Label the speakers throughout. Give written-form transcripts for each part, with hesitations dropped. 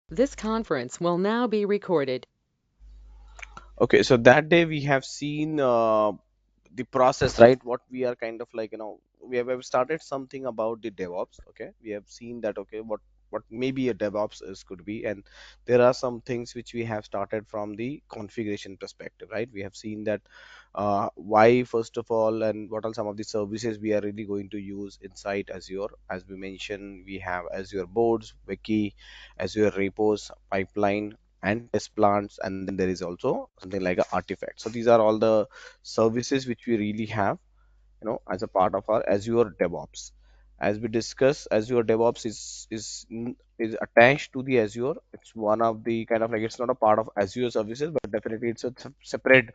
Speaker 1: This conference will now be recorded.
Speaker 2: Okay, so that day we have seen the process, right? What we are kind of like, we have started something about the DevOps. Okay, we have seen that. Okay, what maybe a DevOps is could be, and there are some things which we have started from the configuration perspective, right? We have seen that why first of all, and what are some of the services we are really going to use inside Azure. As we mentioned, we have Azure boards, wiki, Azure repos, pipeline, and test plants, and then there is also something like a artifact. So these are all the services which we really have, as a part of our Azure DevOps. As we discuss, Azure DevOps is attached to the Azure. It's one of the kind of like, it's not a part of Azure services, but definitely it's a separate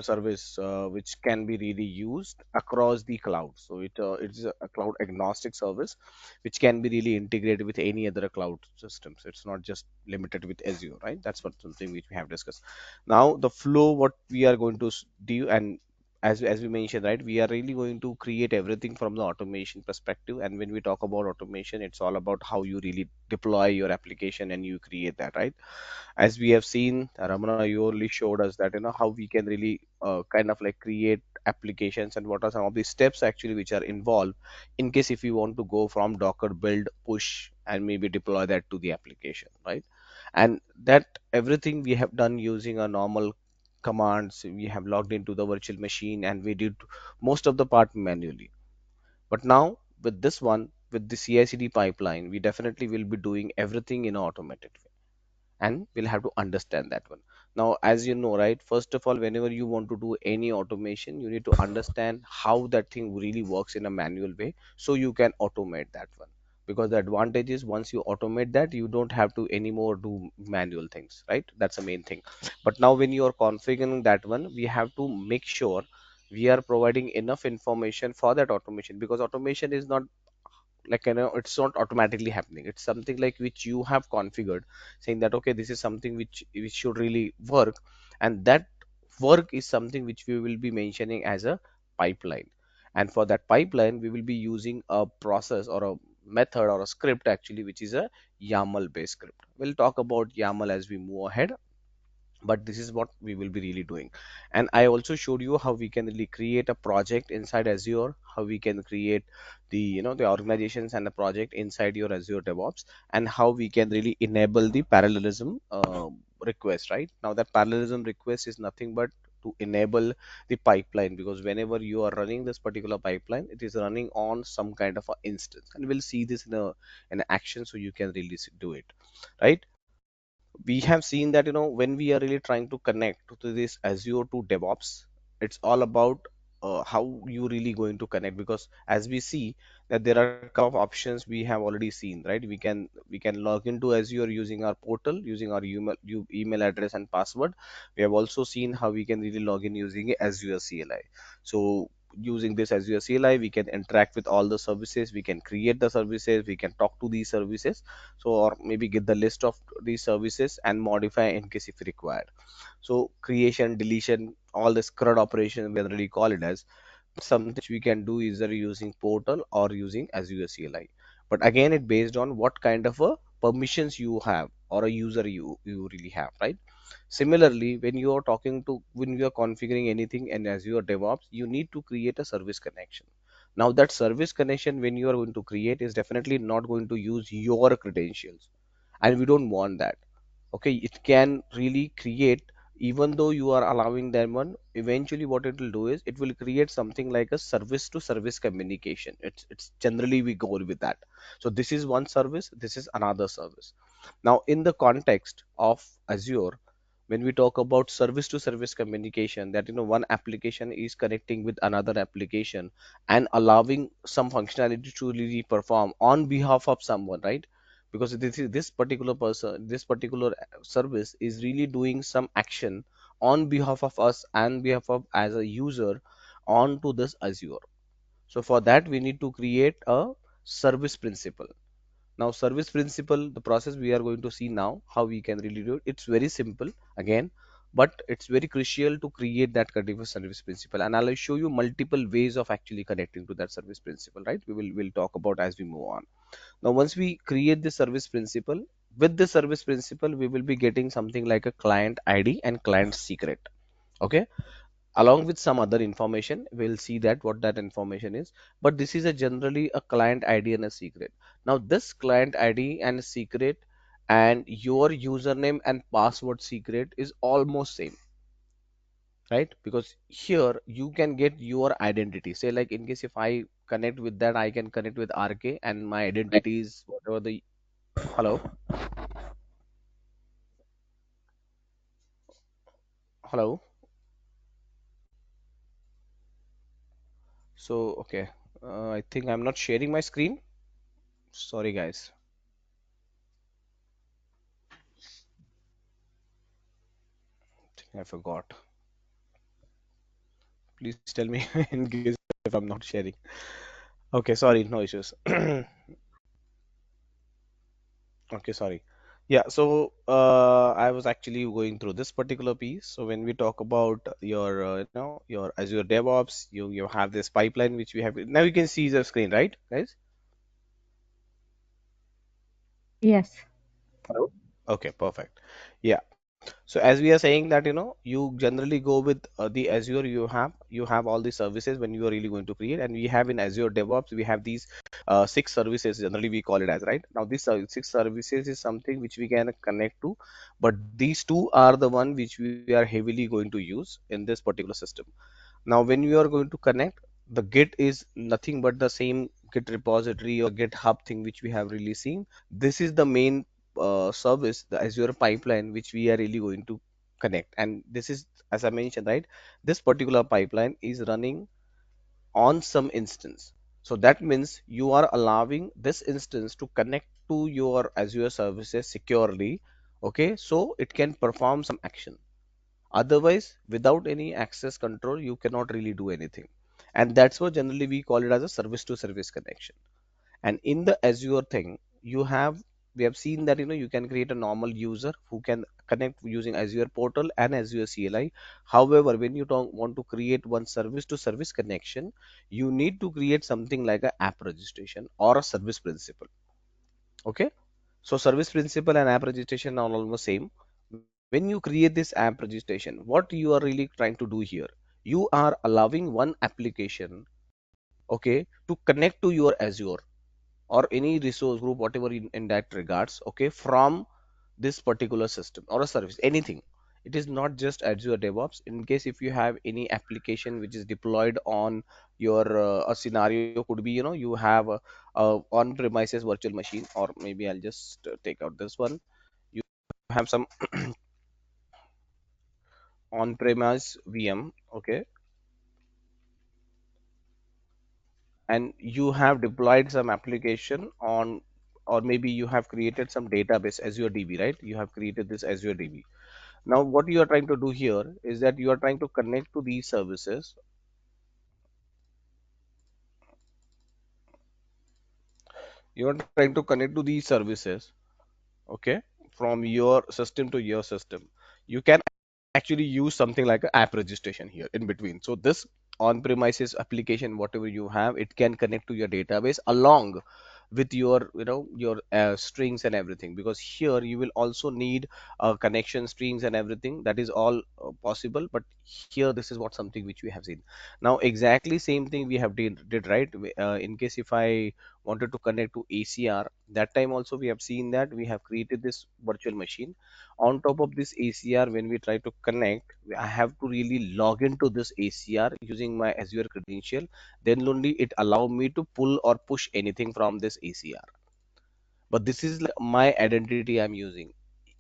Speaker 2: service which can be really used across the cloud. So it's a cloud agnostic service which can be really integrated with any other cloud systems. It's not just limited with Azure, right? That's what something which we have discussed. Now the flow, what we are going to do, and as we mentioned, right, we are really going to create everything from the automation perspective. And when we talk about automation, it's all about how you really deploy your application and you create that, right? As we have seen, Ramana, you only showed us that, how we can really kind of like create applications and what are some of the steps actually which are involved in case if you want to go from Docker build, push, and maybe deploy that to the application, right? And that everything we have done using a normal commands. We have logged into the virtual machine and we did most of the part manually. But now with this one, with the CI/CD pipeline, we definitely will be doing everything in an automated way, and we'll have to understand that one. Now, as you know, right, first of all, whenever you want to do any automation, you need to understand how that thing really works in a manual way so you can automate that one. Because the advantage is once you automate that, you don't have to anymore do manual things, right? That's the main thing. But now when you are configuring that one, we have to make sure we are providing enough information for that automation, because automation is not like, it's not automatically happening. It's something like which you have configured, saying that okay, this is something which should really work, and that work is something which we will be mentioning as a pipeline. And for that pipeline we will be using a process or a method or a script actually, which is a YAML based script. We'll talk about YAML as we move ahead, but this is what we will be really doing. And I also showed you how we can really create a project inside Azure, how we can create the the organizations and the project inside your Azure DevOps, and how we can really enable the parallelism request. Right now, that parallelism request is nothing but to enable the pipeline, because whenever you are running this particular pipeline, it is running on some kind of a instance, and we'll see this in a action so you can really do it, right? We have seen that, when we are really trying to connect to this Azure to DevOps, it's all about how you really going to connect. Because as we see that there are a couple of options we have already seen, right? We can log into Azure using our portal, using our email address and password. We have also seen how we can really log in using Azure CLI. So using this Azure CLI, we can interact with all the services, we can create the services, we can talk to these services. So, or maybe get the list of these services and modify in case if required. So creation, deletion, all this CRUD operation we already call it as, something which we can do either using portal or using Azure CLI. But again, it based on what kind of a permissions you have or a user you really have, right? Similarly, when you are configuring anything in Azure DevOps, you need to create a service connection. Now that service connection, when you are going to create, is definitely not going to use your credentials, and we don't want that. Okay, it can really create, even though you are allowing them one, eventually what it will do is it will create something like a service to service communication. It's generally we go with that. So this is one service, this is another service. Now in the context of Azure, when we talk about service to service communication, that one application is connecting with another application and allowing some functionality to really perform on behalf of someone, right? Because this particular person, this particular service is really doing some action on behalf of us and behalf of as a user onto this Azure. So for that we need to create a service principle. Now service principle, the process we are going to see now how we can really do it. It's very simple again, but it's very crucial to create that continuous service principle, and I'll show you multiple ways of actually connecting to that service principle, right? We'll talk about as we move on. Now once we create the service principle, with the service principal we will be getting something like a client id and client secret. Okay, along with some other information, we'll see that what that information is, but this is a generally a client id and a secret. Now this client id and secret and your username and password secret is almost same, right? Because here you can get your identity, say like in case if I connect with that, I can connect with rk and my identity is whatever the hello, hello. So okay, I think I'm not sharing my screen, sorry guys. I forgot. Please tell me in case if I'm not sharing. Okay, sorry, no issues. Okay, sorry. Yeah, so I was actually going through this particular piece. So when we talk about your, your Azure DevOps, you have this pipeline which we have. Now you can see the screen, right, guys?
Speaker 3: Yes.
Speaker 2: Hello. Okay, perfect. Yeah. So as we are saying that you generally go with the Azure, you have all the services when you are really going to create, and we have in Azure DevOps we have these six services, generally we call it as, right? Now these six services is something which we can connect to, but these two are the one which we are heavily going to use in this particular system. Now when you are going to connect, the Git is nothing but the same Git repository or GitHub thing which we have really seen. This is the main service, the Azure pipeline, which we are really going to connect. And this is, as I mentioned, right, this particular pipeline is running on some instance. So that means you are allowing this instance to connect to your Azure services securely. Okay, so it can perform some action. Otherwise, without any access control, you cannot really do anything. And that's what generally we call it as a service to service connection. And in the Azure thing, we have seen that you can create a normal user who can connect using Azure portal and Azure CLI. However, when you don't want to create one service to service connection, you need to create something like a app registration or a service principal. Okay, so service principal and app registration are almost same. When you create this app registration, what you are really trying to do here, you are allowing one application, okay, to connect to your Azure or any resource group, whatever in that regards, okay, from this particular system or a service, anything. It is not just Azure DevOps. In case if you have any application which is deployed on your a scenario could be, you have a on-premises virtual machine, or maybe I'll just take out this one. You have some on-premise VM, okay, and you have deployed some application on, or maybe you have created some database Azure DB, right? You have created this Azure DB. Now what you are trying to do here is that you are trying to connect to these services. You are trying to connect to these services, okay, from your system to your system. You can actually use something like an app registration here in between. So this on-premises application, whatever you have, it can connect to your database along with your, your strings and everything. Because here you will also need connection strings and everything. That is all possible. But here, this is what something which we have seen. Now, exactly same thing we have did right. In case if I wanted to connect to ACR, that time also we have seen that we have created this virtual machine. On top of this ACR, when we try to connect, I have to really log into this ACR using my Azure credential. Then only it allow me to pull or push anything from this ACR. But this is like my identity I'm using.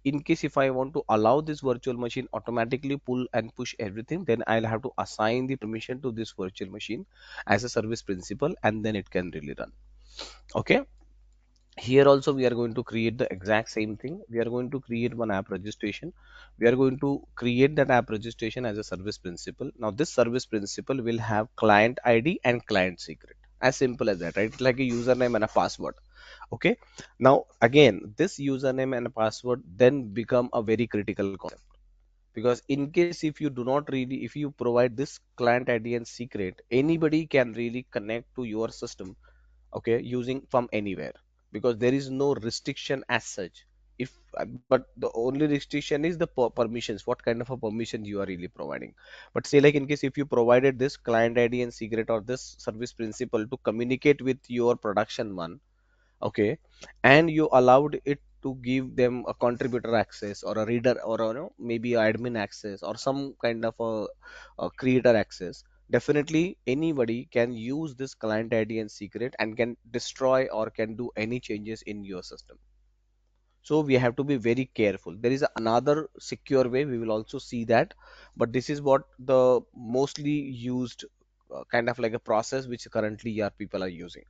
Speaker 2: In case if I want to allow this virtual machine automatically pull and push everything, then I'll have to assign the permission to this virtual machine as a service principal, and then it can really run. Okay, here also we are going to create the exact same thing. We are going to create one app registration. We are going to create that app registration as a service principal. Now this service principal will have client id and client secret, as simple as that, right? It's like a username and a password. Okay, now again this username and password then become a very critical concept, because in case if you do not really, if you provide this client id and secret, anybody can really connect to your system, okay, using from anywhere, because there is no restriction as such. if but the only restriction is the permissions, what kind of a permission you are really providing. But say like in case if you provided this client ID and secret or this service principal to communicate with your production one, okay, and you allowed it to give them a contributor access or a reader or a, maybe a admin access or some kind of a creator access, definitely anybody can use this client ID and secret and can destroy or can do any changes in your system. So we have to be very careful. There is another secure way, we will also see that, but this is what the mostly used kind of like a process which currently your people are using.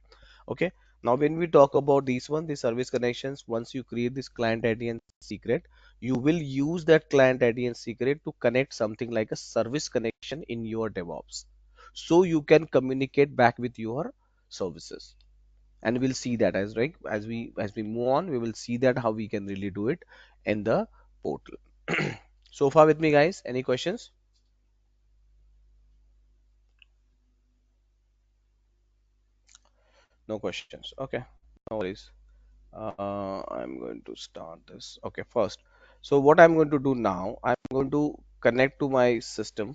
Speaker 2: Okay, now when we talk about this one, the service connections, once you create this client ID and secret, you will use that client ID and secret to connect something like a service connection in your DevOps, so you can communicate back with your services. And we'll see that as right as we move on, we will see that how we can really do it in the portal. So far with me, guys, any questions? No questions, okay, no worries. I'm going to start this. Okay, first, so what I'm going to do now, I'm going to connect to my system.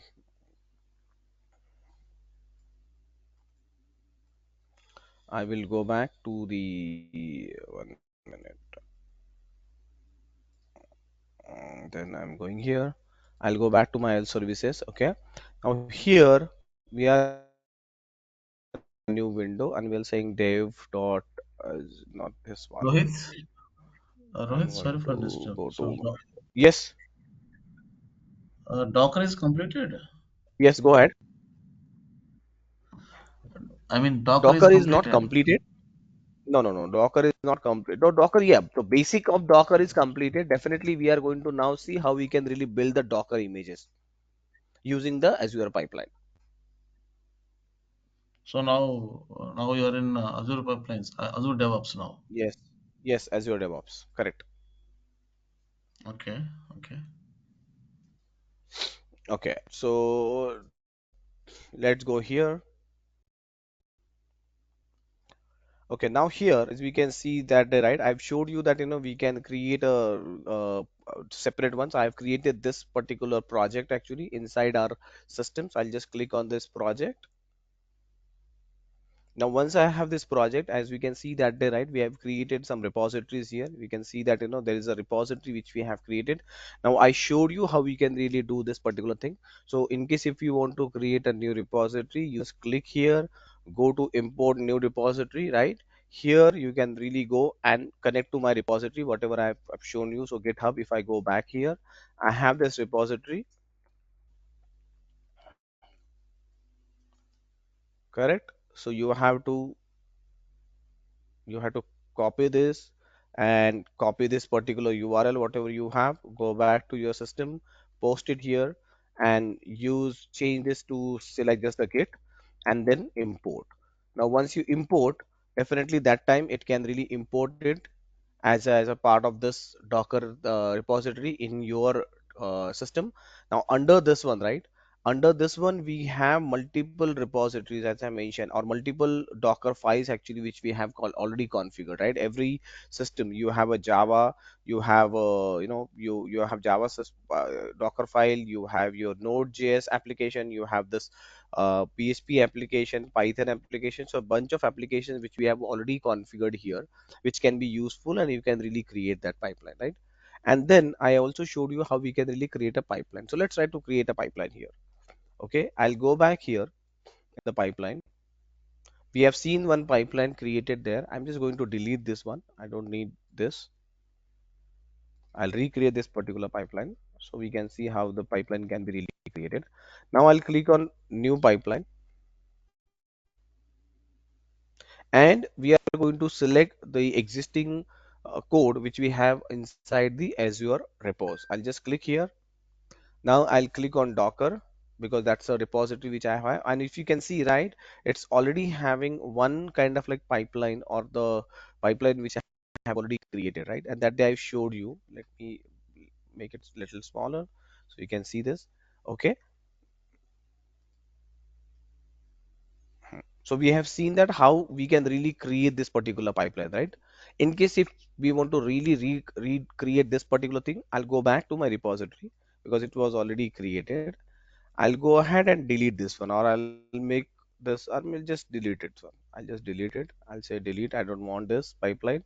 Speaker 2: I will go back to the 1 minute. Then I'm going here. I'll go back to my services. Okay, now here we are in a new window and we're saying dev dot not this one.
Speaker 3: Rohit,
Speaker 2: I'm
Speaker 3: Rohit,
Speaker 2: going
Speaker 3: sorry for
Speaker 2: to
Speaker 3: disturb.
Speaker 2: go
Speaker 3: So,
Speaker 2: to yes,
Speaker 3: Docker is completed.
Speaker 2: yes, go ahead.
Speaker 3: I mean, Docker is
Speaker 2: Docker is not
Speaker 3: completed.
Speaker 2: completed. No, no, no. Docker is not complete. No, Docker, yeah. The basic of Docker is completed. Definitely, we are going to now see how we can really build the Docker images using the Azure pipeline.
Speaker 3: So now you are in Azure Pipelines, Azure DevOps now.
Speaker 2: Yes, yes, Azure DevOps. Correct.
Speaker 3: Okay, okay.
Speaker 2: Okay, so let's go here. Okay, now here, as we can see that right, I've showed you that we can create a separate ones. I've created this particular project actually inside our systems. I'll just click on this project. Now, once I have this project, as we can see that there, right, we have created some repositories here. We can see that, there is a repository which we have created. Now, I showed you how we can really do this particular thing. So in case if you want to create a new repository, you just click here, go to import new repository, right? Here you can really go and connect to my repository, whatever I've shown you. So GitHub, if I go back here, I have this repository, correct? So you have to copy this and copy this particular URL, whatever you have, go back to your system, post it here, and use change this to select just the Git, and then import. Now, once you import, definitely that time it can really import it as a part of this Docker repository in your system. Now, under this one, right? Under this one, we have multiple repositories, as I mentioned, or multiple Docker files actually, which we have already configured, right? Every system, you have a Java, you have you have Java Docker file, you have your Node.js application, you have this PHP application, Python application, so a bunch of applications which we have already configured here, which can be useful, and you can really create that pipeline, right? And then I also showed you how we can really create a pipeline. So let's try to create a pipeline here. Okay, I'll go back here in the pipeline. We have seen one pipeline created there. I'm just going to delete this one. I don't need this. I'll recreate this particular pipeline so we can see how the pipeline can be really created. Now I'll click on new pipeline, and we are going to select the existing code which we have inside the Azure repos. I'll just click here. Now I'll click on Docker because that's a repository which I have. And if you can see, right, it's already having one kind of like pipeline or the pipeline which I have already created, right? And that day I showed you. Let me make it little smaller so you can see this. Okay. So we have seen that how we can really create this particular pipeline, right? In case if we want to really recreate this particular thing, I'll go back to my repository because it was already created. I'll go ahead and delete this one, or I'll make this, or I'll just delete it one. I'll just delete it. I'll say delete, I don't want this pipeline.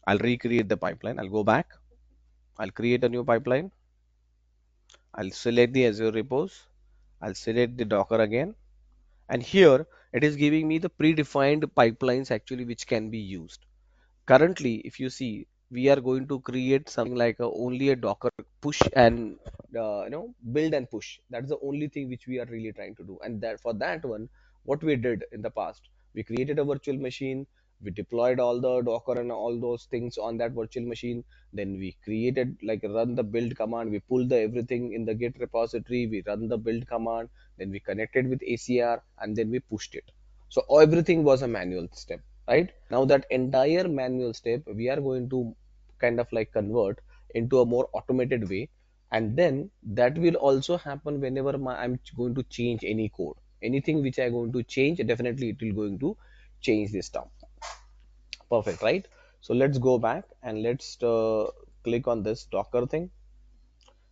Speaker 2: I'll recreate the pipeline. I'll go back, I'll create a new pipeline. I'll select the Azure repos. I'll select the Docker again. And here it is giving me the predefined pipelines actually which can be used. Currently, if you see, we are going to create something like only a Docker push and build and push. That's the only thing which we are really trying to do. And that for that one, what we did in the past, we created a virtual machine, we deployed all the Docker and all those things on that virtual machine. Then we created like run the build command, we pulled the everything in the Git repository, we run the build command, then we connected with ACR, and then we pushed it. So everything was a manual step, right? Now that entire manual step we are going to kind of like convert into a more automated way, and then that will also happen whenever I'm going to change any code, anything which I'm going to change, definitely it will going to change this stuff. Perfect, right? So let's go back and let's click on this Docker thing.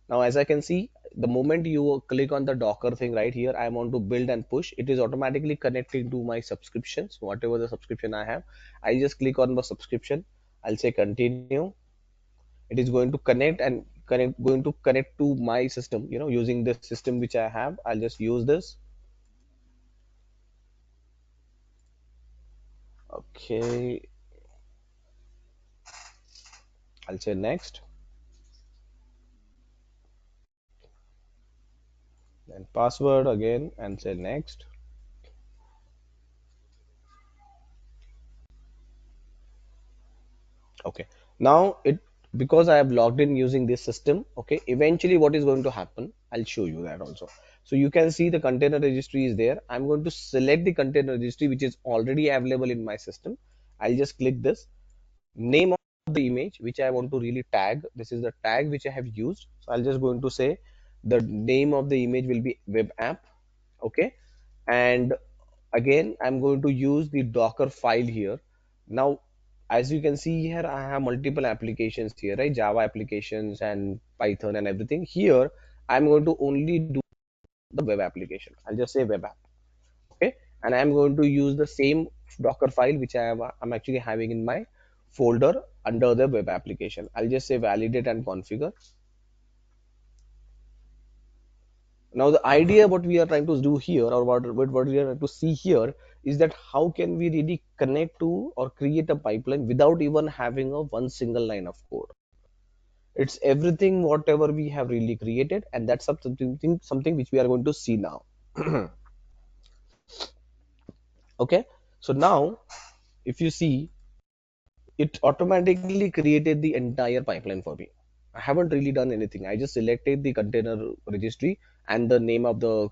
Speaker 2: Now, as I can see, the moment you click on the Docker thing right here, I want to build and push. It is automatically connecting to my subscriptions, whatever the subscription I have. I just click on the subscription. I'll say continue. It is going to going to connect to my system. Using the system which I have. I'll just use this. Okay. I'll say next. Then password again and say next. Okay, now it, because I have logged in using this system, okay, eventually what is going to happen, I'll show you that also. So you can see the container registry is there. I'm going to select the container registry which is already available in my system. I'll just click this name of the image which I want to really tag. This is the tag which I have used. So I'll just going to say the name of the image will be web app. Okay, and again I'm going to use the Docker file here. Now, as you can see here, I have multiple applications here, right? Java applications and Python and everything. Here I'm going to only do the web application. I'll just say web app. Okay, and I'm going to use the same Docker file which I'm actually having in my folder under the web application. I'll just say validate and configure. Now the idea what we are trying to do here, or what we are trying to see here, is that how can we really connect to or create a pipeline without even having a one single line of code. It's everything whatever we have really created, and that's something which we are going to see now. Okay, so now if you see, it automatically created the entire pipeline for me. I haven't really done anything. I just selected the container registry and the name of the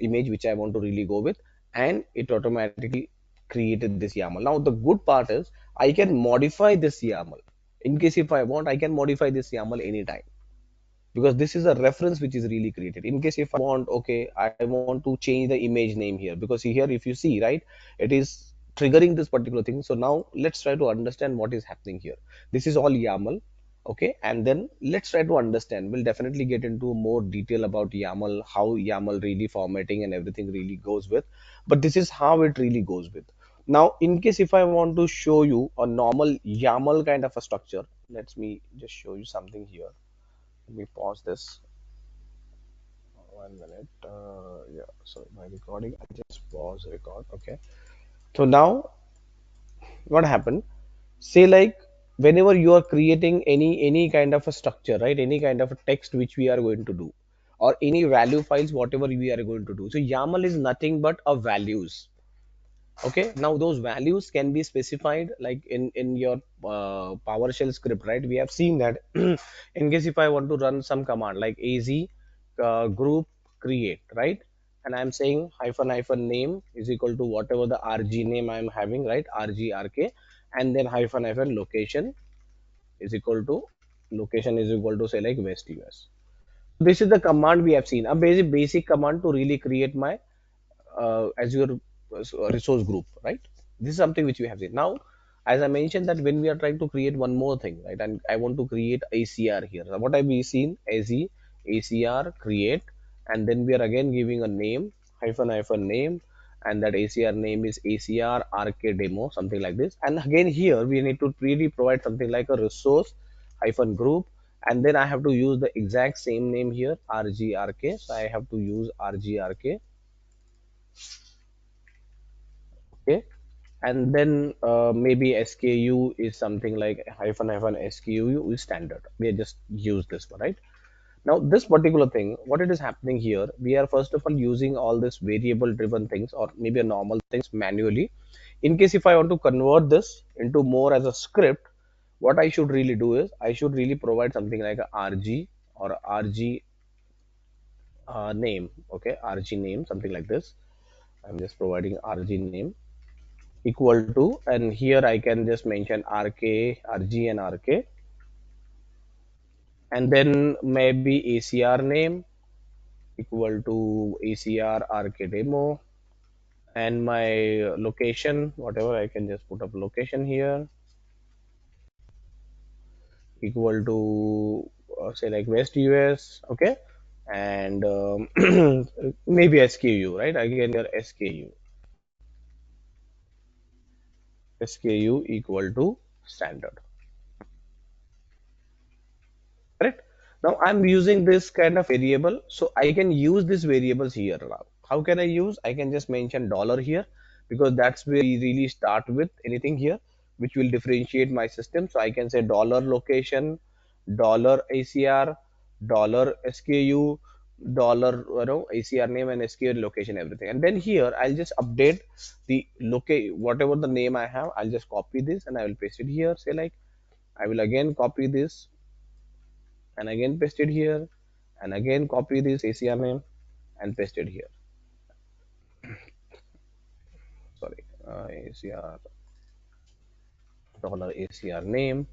Speaker 2: image which I want to really go with, and it automatically created this YAML. Now the good part is I can modify this YAML. In case if I want, I can modify this YAML anytime, because this is a reference which is really created. In case if I want, okay, I want to change the image name here, because here if you see, right, it is triggering this particular thing. So now let's try to understand what is happening here. This is all YAML. Okay, and then let's try to understand. We'll definitely get into more detail about YAML, how YAML really formatting and everything really goes with, but this is how it really goes with. Now in case if I want to show you a normal YAML kind of a structure, let me just show you something here. Let me pause this. 1 minute. Yeah, sorry, my recording. I just pause record. Okay. So now, what happened? Say like whenever you are creating any kind of a structure, right? Any kind of a text which we are going to do, or any value files, whatever we are going to do. So YAML is nothing but a values. Okay, now those values can be specified like in your PowerShell script, right? We have seen that in case if I want to run some command like az group create, right, and I'm saying hyphen hyphen name is equal to whatever the rg name I'm having, right, rgrk, and then hyphen hyphen location is equal to say like west us. This is the command we have seen, a basic command to really create my Azure resource group, right? This is something which we have seen. Now, as I mentioned that when we are trying to create one more thing, right, and I want to create ACR here. So what have we seen? ACR create, and then we are again giving a name, hyphen name, and that ACR name is ACR RK demo, something like this. And again here we need to really provide something like a resource hyphen group, and then I have to use the exact same name here, RGRK. So I have to use RGRK. Okay, and then maybe SKU is something like hyphen SKU is standard. We just use this one, right? Now this particular thing, what it is happening here, we are first of all using all this variable driven things or maybe a normal things manually. In case if I want to convert this into more as a script, what I should really do is I should really provide something like a RG or RG name. Okay, RG name, something like this. I'm just providing RG name equal to, and here I can just mention RK, RG and RK, and then maybe ACR name equal to ACR RK demo, and my location, whatever, I can just put up location here equal to say like West US. Okay, and maybe SKU, right? Again your SKU equal to standard. Correct. Now I'm using this kind of variable, so I can use these variables here now. How can I use? I can just mention dollar here, because that's where we really start with anything here which will differentiate my system. So I can say dollar location, dollar ACR, dollar SKU, dollar ACR name and SKU location, everything. And then here I'll just update the locate whatever the name I have. I'll just copy this and I will paste it here. Say like I will again copy this and again paste it here, and again copy this ACR name and paste it here. Sorry, ACR dollar ACR name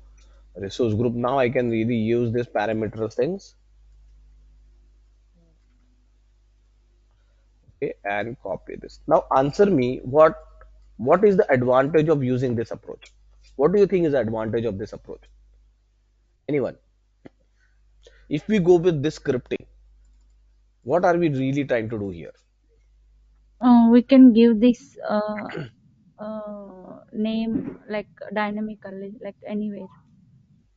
Speaker 2: resource group. Now I can really use this parameter things, okay, and copy this. Now answer me, what is the advantage of using this approach? What do you think is the advantage of this approach? Anyone? If we go with this scripting, what are we really trying to do here?
Speaker 4: We can give this name like dynamically, like anywhere.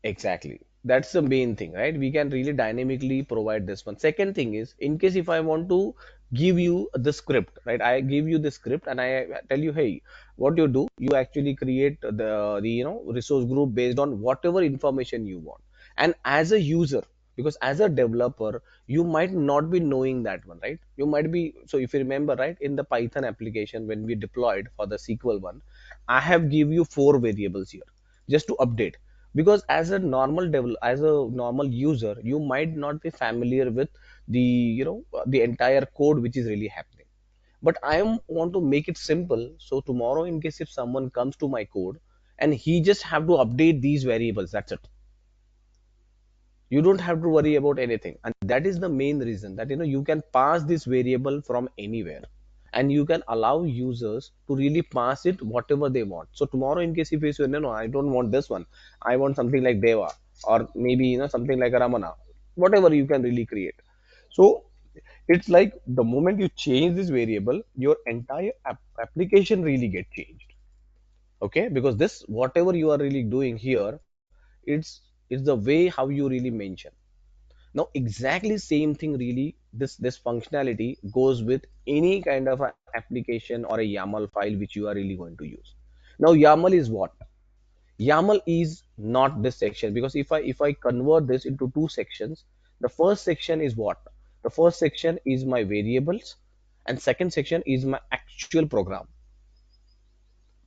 Speaker 2: Exactly. That's the main thing, right? We can really dynamically provide this one. Second thing is, in case if I want to give you the script, right? I give you the script and I tell you, hey, what you do, you actually create the resource group based on whatever information you want. And as a user, because as a developer, you might not be knowing that one, right? You might be, so if you remember, right, in the Python application when we deployed for the SQL one, I have give you four variables here just to update, because as a as a normal user you might not be familiar with the the entire code which is really happening. But I am want to make it simple, so tomorrow in case if someone comes to my code and he just have to update these variables, that's it. You don't have to worry about anything, and that is the main reason that you can pass this variable from anywhere, and you can allow users to really pass it whatever they want. So tomorrow in case if you say no, I don't want this one, I want something like Deva, or maybe something like a Ramana, whatever you can really create. So it's like the moment you change this variable, your entire application really get changed. Okay, because this whatever you are really doing here, it's the way how you really mention. Now exactly same thing really, this functionality goes with any kind of a application or a YAML file which you are really going to use. Now YAML is what? YAML is not this section, because if I convert this into two sections, the first section is what? The first section is my variables, and second section is my actual program.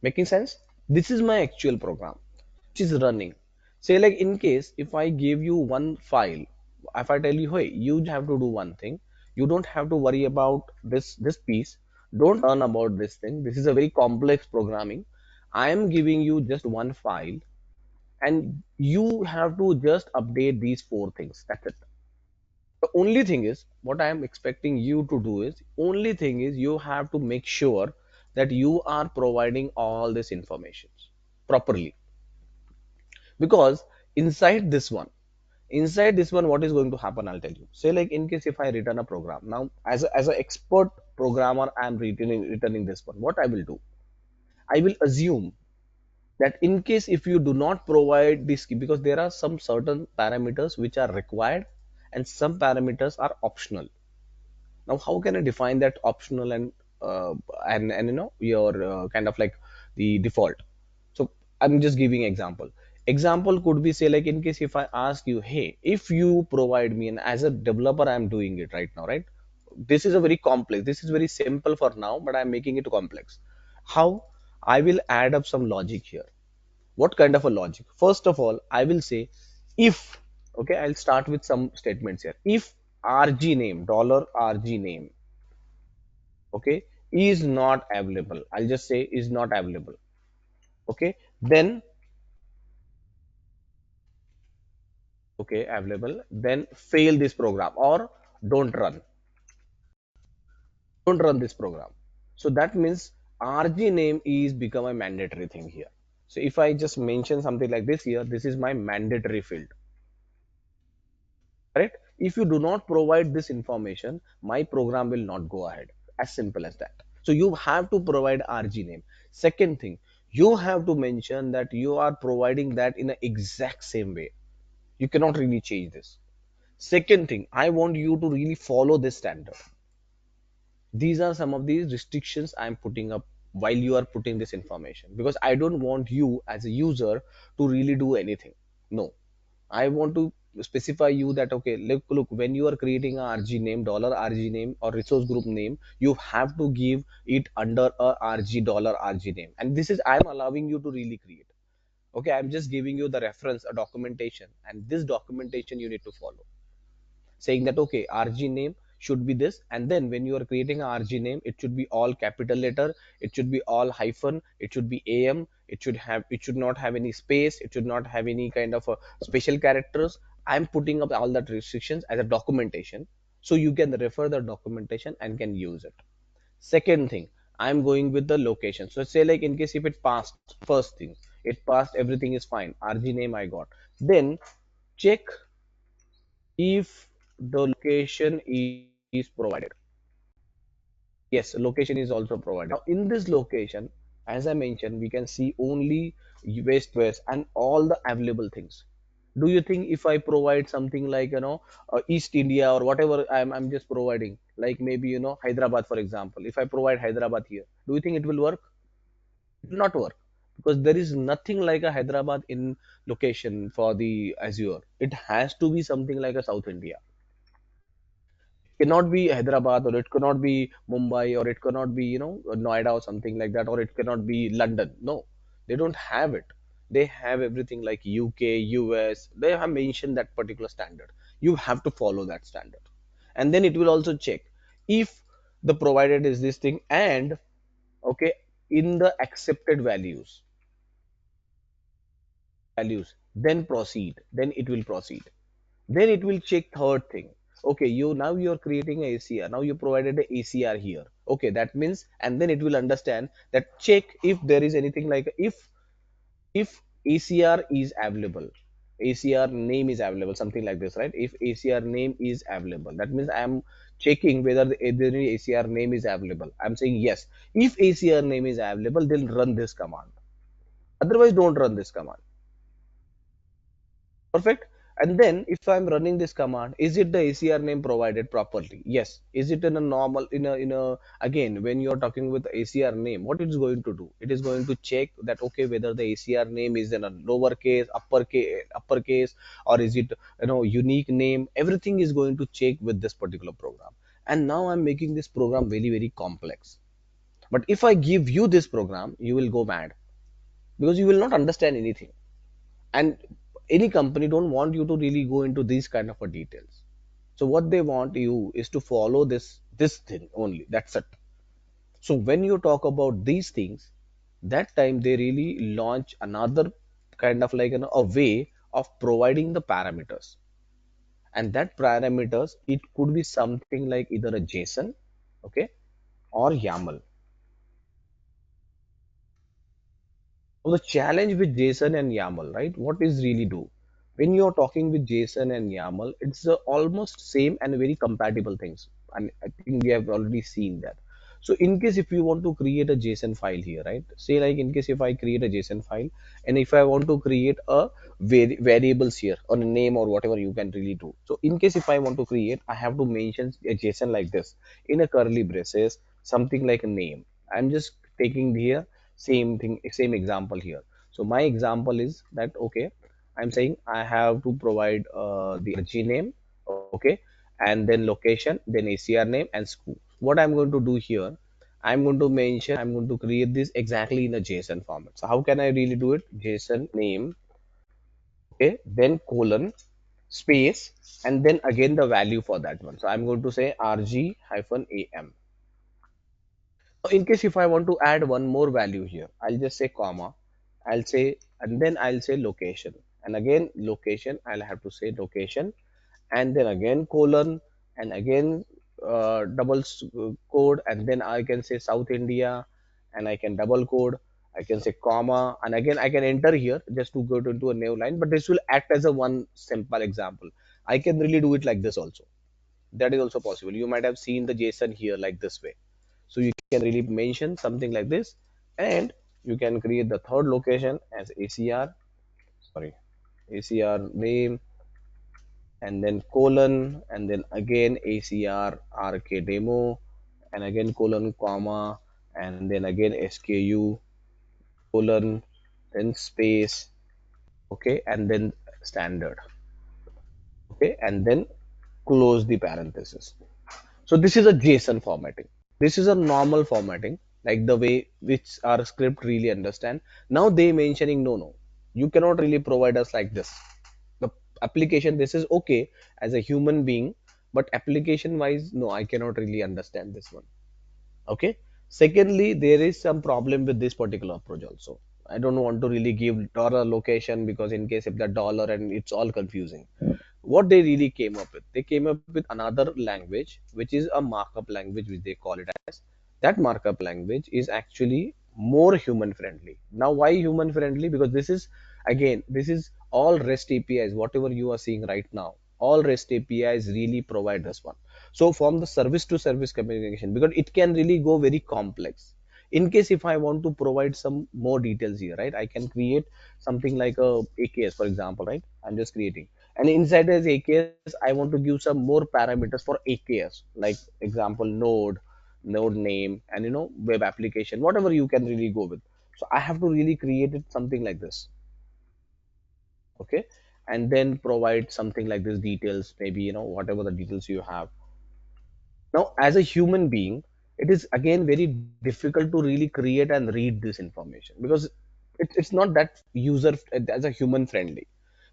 Speaker 2: Making sense? This is my actual program which is running. Say like in case if I give you one file, if I tell you, hey, you have to do one thing, you don't have to worry about this piece, don't learn about this thing, this is a very complex programming. I am giving you just one file, and you have to just update these four things, that's it. The only thing is, what I am expecting you to do is, only thing is you have to make sure that you are providing all this information. properly. Because inside this one, what is going to happen, I'll tell you. Say like in case if I return a program, now as a expert programmer, I'm returning this one. What I will do, I will assume that in case if you do not provide this key, because there are some certain parameters which are required and some parameters are optional. Now how can I define that optional uh, and your kind of like the default? So I'm just giving example. Example could be, say like in case if I ask you, hey, if you provide me, and as a developer I'm doing it right now, right? This is a very complex, this is very simple for now, but I'm making it complex. How? I will add up some logic here. What kind of a logic? First of all, I will say if, okay, I'll start with some statements here. If rg name, dollar rg name, okay, is not available, I'll just say is not available, okay, then, okay, available, then fail this program or don't run, this program. So that means rg name is become a mandatory thing here. So if I just mention something like this here, this is my mandatory field, correct? If you do not provide this information, my program will not go ahead. As simple as that. So you have to provide rg name. Second thing, you have to mention that you are providing that in an exact same way. You cannot really change this. Second thing, I want you to really follow this standard. These are some of these restrictions I'm putting up while you are putting this information, because I don't want you as a user to really do anything. No, I want to specify you that, okay, look, when you are creating a rg name, dollar rg name or resource group name, you have to give it under a rg dollar rg name, and this is I'm allowing you to really create. Okay, I'm just giving you the reference, a documentation, and this documentation you need to follow, saying that okay, rg name should be this, and then when you are creating a rg name, it should be all capital letter, it should be all hyphen, it should be am, it should not have any space, it should not have any kind of special characters. I'm putting up all that restrictions as a documentation, so you can refer the documentation and can use it. Second thing, I'm going with the location. So say like in case if it passed, first thing, it passed, everything is fine, rg name I got, then check if the location is provided. Yes, location is also provided. Now in this location, as I mentioned, we can see only west and all the available things. Do you think if I provide something like East India or whatever, I'm just providing, like maybe Hyderabad for example, if I provide Hyderabad here, do you think it will work? It will not work, because there is nothing like a Hyderabad in location for the Azure. It has to be something like a South India. Cannot be Hyderabad, or it cannot be Mumbai, or it cannot be Noida or something like that, or it cannot be London. No, they don't have it. They have everything like UK, US. They have mentioned that particular standard. You have to follow that standard, and then it will also check if the provided is this thing, and okay, in the accepted then proceed. Then it will proceed. Then it will check third thing. Okay, you're creating a ACR. Now you provided a ACR here. Okay, that means, and then it will understand that check if there is anything like if ACR is available, ACR name is available, something like this, right? If ACR name is available, that means I'm checking whether the ACR name is available. I'm saying yes. If ACR name is available, then run this command. Otherwise, don't run this command. Perfect. And then if I'm running this command, is it the ACR name provided properly? Yes. Is it in a normal, in a again, when you're talking with ACR name, what it is going to do? It is going to check that okay, whether the ACR name is in a lowercase, uppercase, or is it unique name? Everything is going to check with this particular program. And now I'm making this program very, very complex. But if I give you this program, you will go mad, because you will not understand anything, and any company don't want you to really go into these kind of a details. So what they want you is to follow this thing only, that's it. So when you talk about these things, that time they really launch another kind of like a way of providing the parameters. And that parameters, it could be something like either a JSON, okay, or YAML. So the challenge with JSON and YAML, right? What is really do? When you're talking with JSON and YAML, it's almost same and very compatible things. And I think we have already seen that. So in case if you want to create a JSON file here, right? Say like in case if I create a JSON file and if I want to create a variables here or a name or whatever you can really do. So in case if I want to create, I have to mention a JSON like this in a curly braces, something like a name. I'm just taking here same thing, same example here. So my example is that okay, I'm saying I have to provide the RG name, okay, and then location, then ACR name and school. What I'm going to do here, I'm going to mention, I'm going to create this exactly in a JSON format. So how can I really do it? JSON name, okay, then colon space and then again the value for that one. So I'm going to say RG hyphen AM. In case if I want to add one more value here, I'll just say comma, I'll say, and then I'll say location. And again, location, I'll have to say location, and then again colon, and again double code, and then I can say South India, and I can double code, I can say comma, and again I can enter here just to go into a new line, but this will act as a one simple example. I can really do it like this also. That is also possible. You might have seen the JSON here like this way. So you can really mention something like this, and you can create the third location as ACR, sorry, ACR name, and then colon, and then again ACR RK demo, and again colon, comma, and then again SKU, colon, then space, okay, and then standard, okay, and then close the parenthesis. So this is a JSON formatting. This is a normal formatting, like the way which our script really understand. Now they mentioning no, you cannot really provide us like this. The application, this is okay as a human being, but application wise, no, I cannot really understand this one. Okay. Secondly, there is some problem with this particular approach also. I don't want to really give dollar location because in case if the dollar and it's all confusing. What they really came up with, they came up with another language which is a markup language which they call it as. That markup language is actually more human friendly. Now why human friendly? Because this is, again, this is all REST APIs, whatever you are seeing right now, all REST APIs really provide this one. So from the service to service communication, because it can really go very complex. In case if I want to provide some more details here, right, I can create something like a AKS, for example, right? I'm just creating, and inside as AKS, I want to give some more parameters for AKS, like example node name, and web application, whatever you can really go with. So I have to really create it something like this, okay, and then provide something like this details, maybe whatever the details you have. Now, as a human being, it is again very difficult to really create and read this information because it's not that user as a human friendly.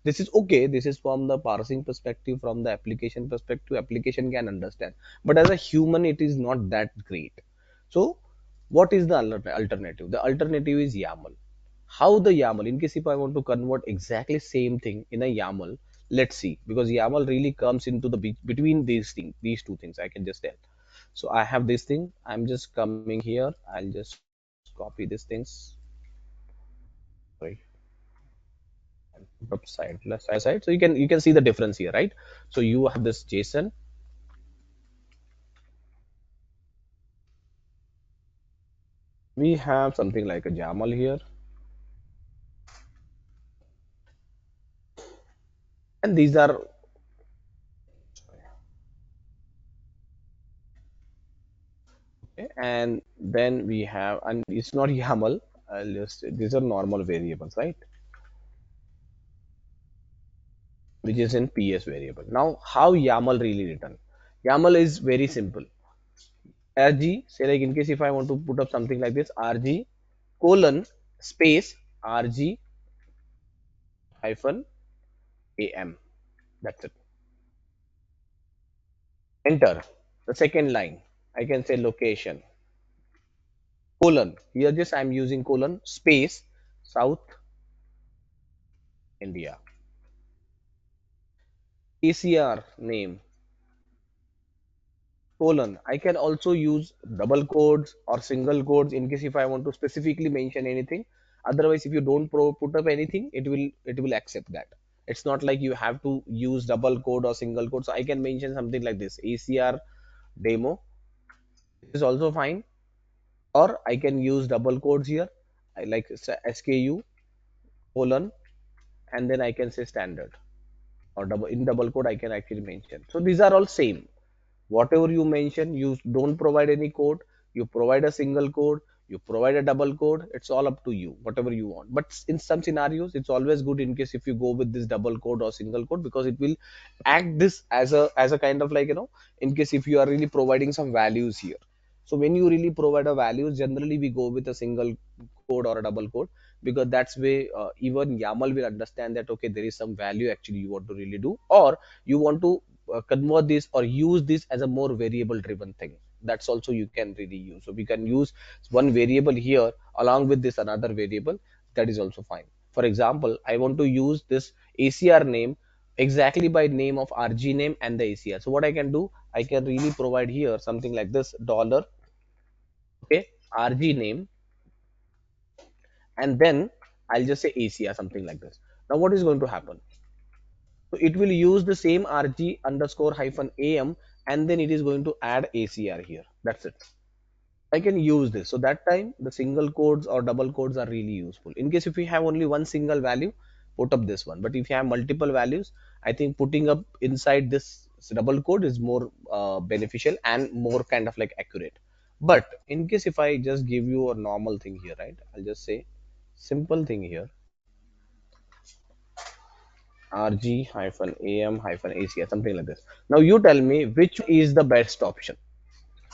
Speaker 2: This is okay. This is from the parsing perspective, from the application perspective, application can understand. But as a human, it is not that great. So, what is the alternative? The alternative is YAML. How the YAML, in case if I want to convert exactly same thing in a YAML, let's see, because YAML really comes into the between these things, these two things, I can just tell. So I have this thing, I'm just coming here, I'll just copy these things, sorry, and put up side. So you can see the difference here, right? So you have this JSON, we have something like a YAML here, and these are, okay, and then we have, and it's not YAML, I'll just, these are normal variables, right, which is in PS variable. Now how YAML really written? YAML is very simple. RG, say like in case if I want to put up something like this, RG colon space RG hyphen AM. That's it. Enter. The second line, I can say location colon. Here just I'm using colon space South India. ACR name colon. I can also use double quotes or single quotes in case if I want to specifically mention anything. Otherwise, if you don't put up anything, it will accept that. It's not like you have to use double code or single code. So I can mention something like this: ACR demo is also fine, or I can use double quotes here. I like SKU colon, and then I can say standard, or double quote I can actually mention. So these are all same. Whatever you mention, you don't provide any code, you provide a single code, you provide a double code, it's all up to you, whatever you want. But in some scenarios, it's always good in case if you go with this double code or single code, because it will act this as a kind of like, in case if you are really providing some values here. So when you really provide a values, generally we go with a single code or a double code, because that's way even YAML will understand that okay, there is some value actually you want to really do, or you want to convert this or use this as a more variable driven thing. That's also you can really use. So we can use one variable here along with this another variable. That is also fine. For example, I want to use this ACR name exactly by name of RG name and the ACR. So what I can do, I can really provide here something like this dollar, okay, RG name, and then I'll just say ACR, something like this. Now what is going to happen? So it will use the same RG underscore hyphen AM, and then it is going to add ACR here. That's it. I can use this. So that time the single codes or double codes are really useful. In case if we have only one single value, put up this one. But if you have multiple values, I think putting up inside this double code is more beneficial and more kind of like accurate. But in case if I just give you a normal thing here, right? I'll just say simple thing here, RG hyphen AM hyphen ACR, something like this. Now you tell me which is the best option,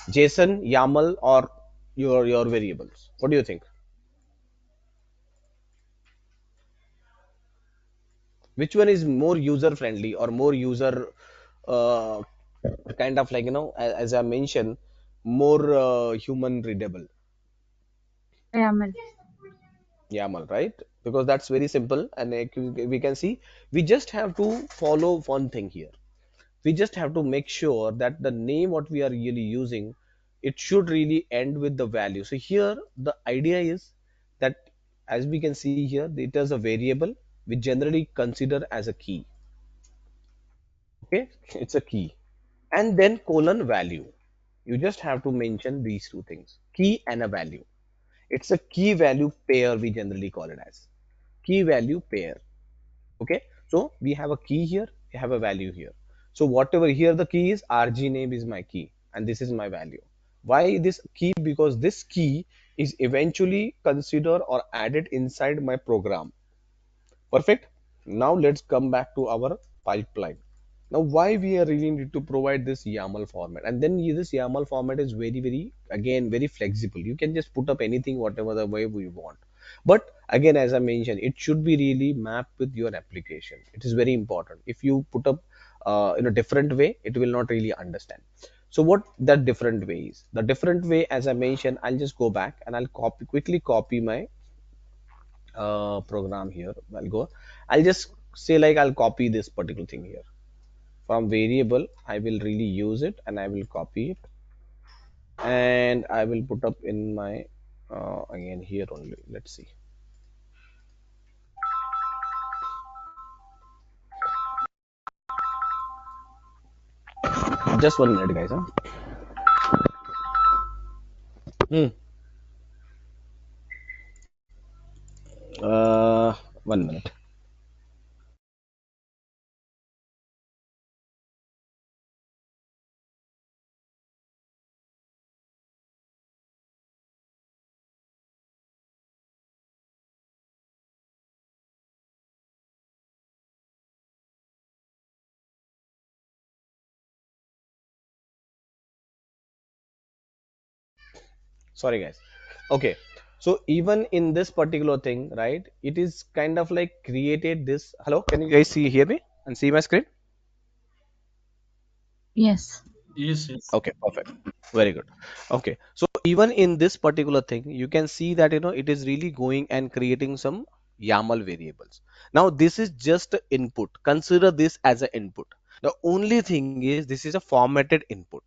Speaker 2: JSON, YAML, or your variables. What do you think? Which one is more user friendly or more user uh, kind of like as I mentioned, more human readable?
Speaker 4: YAML.
Speaker 2: YAML, right? Because that's very simple, and we can see we just have to follow one thing here. We just have to make sure that the name what we are really using, it should really end with the value. So here the idea is that, as we can see here, it is a variable we generally consider as a key. Okay, it's a key, and then colon value. You just have to mention these two things, key and a value. It's a key value pair, we generally call it as key value pair. Okay, so we have a key here, we have a value here. So whatever here the key is, RG name is my key and this is my value. Why this key? Because this key is eventually considered or added inside my program. Perfect. Now let's come back to our pipeline. Now why we are really need to provide this YAML format, and then this YAML format is very again very flexible. You can just put up anything whatever the way we want. But again, as I mentioned, it should be really mapped with your application. It is very important. If you put up in a different way, it will not really understand. So what that different way is? The different way, as I mentioned, I'll just go back and I'll quickly copy my program here. I'll just say like I'll copy this particular thing here from variable. I will really use it and I will copy it and I will put up in my again here only. Let's see. Just 1 minute, guys. Huh? Hmm. 1 minute. Sorry, guys. Okay. So even in this particular thing, right? It is kind of like created this. Hello, can you guys hear me and see my screen?
Speaker 4: Yes.
Speaker 3: Yes, yes.
Speaker 2: Okay, perfect. Very good. Okay, so even in this particular thing, you can see that it is really going and creating some YAML variables. Now this is just a input. Consider this as an input. The only thing is this is a formatted input.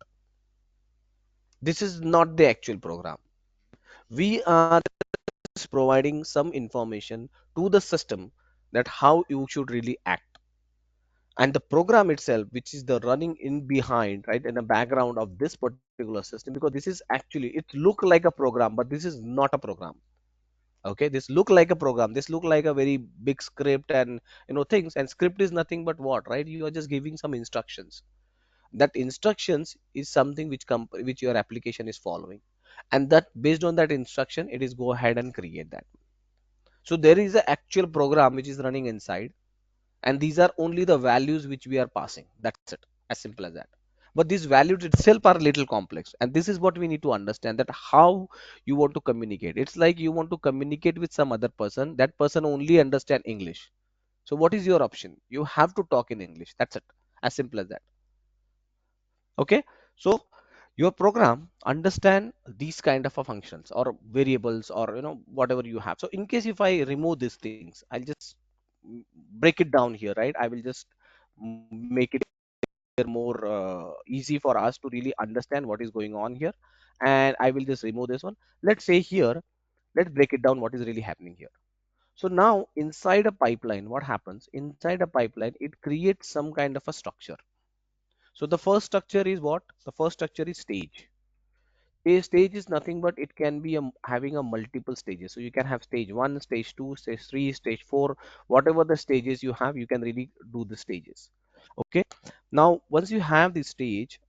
Speaker 2: This is not the actual program. We are just providing some information to the system that how you should really act. And the program itself, which is the running in behind, right, in the background of this particular system, because this is actually, it look like a program, but this is not a program. Okay, this look like a program, this look like a very big script and things. And script is nothing but what, right? You are just giving some instructions. That instructions is something which your application is following, and that based on that instruction it is go ahead and create that. So there is an actual program which is running inside, and these are only the values which we are passing. That's it, as simple as that. But these values itself are little complex, and this is what we need to understand, that how you want to communicate. It's like you want to communicate with some other person, that person only understand English. So what is your option? You have to talk in English. That's it, as simple as that. Okay, so your program understand these kind of a functions or variables, or whatever you have. So in case if I remove these things, I'll just break it down here, right? I will just make it more easy for us to really understand what is going on here. And I will just remove this one. Let's say here, let's break it down what is really happening here. So now inside a pipeline, what happens inside a pipeline, it creates some kind of a structure. So the first structure is what? The first structure is stage. A stage is nothing but it can be having a multiple stages. So you can have stage 1, stage 2, stage 3, stage 4, whatever the stages you have, you can really do the stages. Okay, now once you have the stage,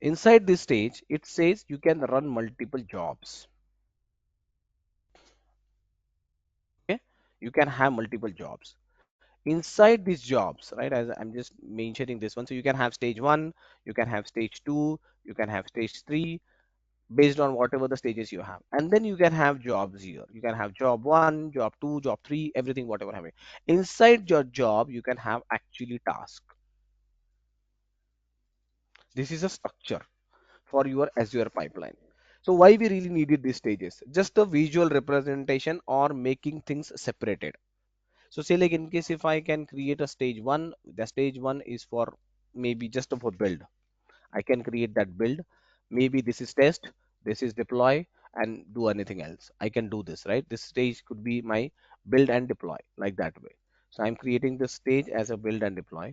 Speaker 2: inside this stage it says you can run multiple jobs. Okay, you can have multiple jobs inside these jobs, right? As I'm just mentioning this one, so you can have stage 1, you can have stage 2, you can have stage 3, based on whatever the stages you have. And then you can have jobs here. You can have job 1, job 2, job 3, everything whatever having. Inside your job you can have actually task. This is a structure for your Azure pipeline. So why we really needed these stages? Just a visual representation or making things separated. So say like in case if I can create a stage 1, the stage 1 is for maybe just for build. I can create that build. Maybe this is test, this is deploy, and do anything else. I can do this, right? This stage could be my build and deploy, like that way. So I'm creating this stage as a build and deploy,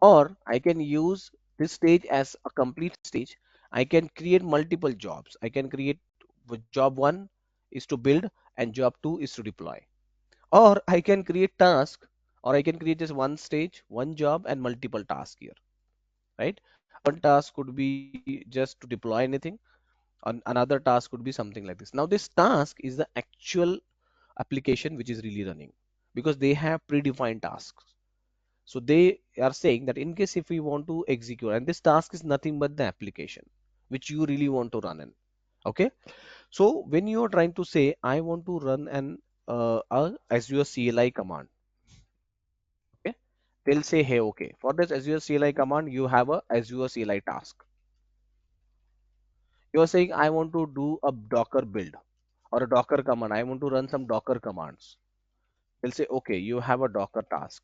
Speaker 2: or I can use this stage as a complete stage. I can create multiple jobs. I can create job 1 is to build and job 2 is to deploy. Or I can create task, or I can create just one stage, one job, and multiple tasks here, right? One task could be just to deploy anything, another task could be something like this. Now this task is the actual application which is really running, because they have predefined tasks. So they are saying that in case if we want to execute, and this task is nothing but the application which you really want to run in. Okay, so when you are trying to say I want to run an Azure CLI command, okay, they'll say, hey, okay, for this Azure CLI command you have a Azure CLI task. You are saying I want to do a Docker build or a Docker command, I want to run some Docker commands. They'll say, okay, you have a Docker task.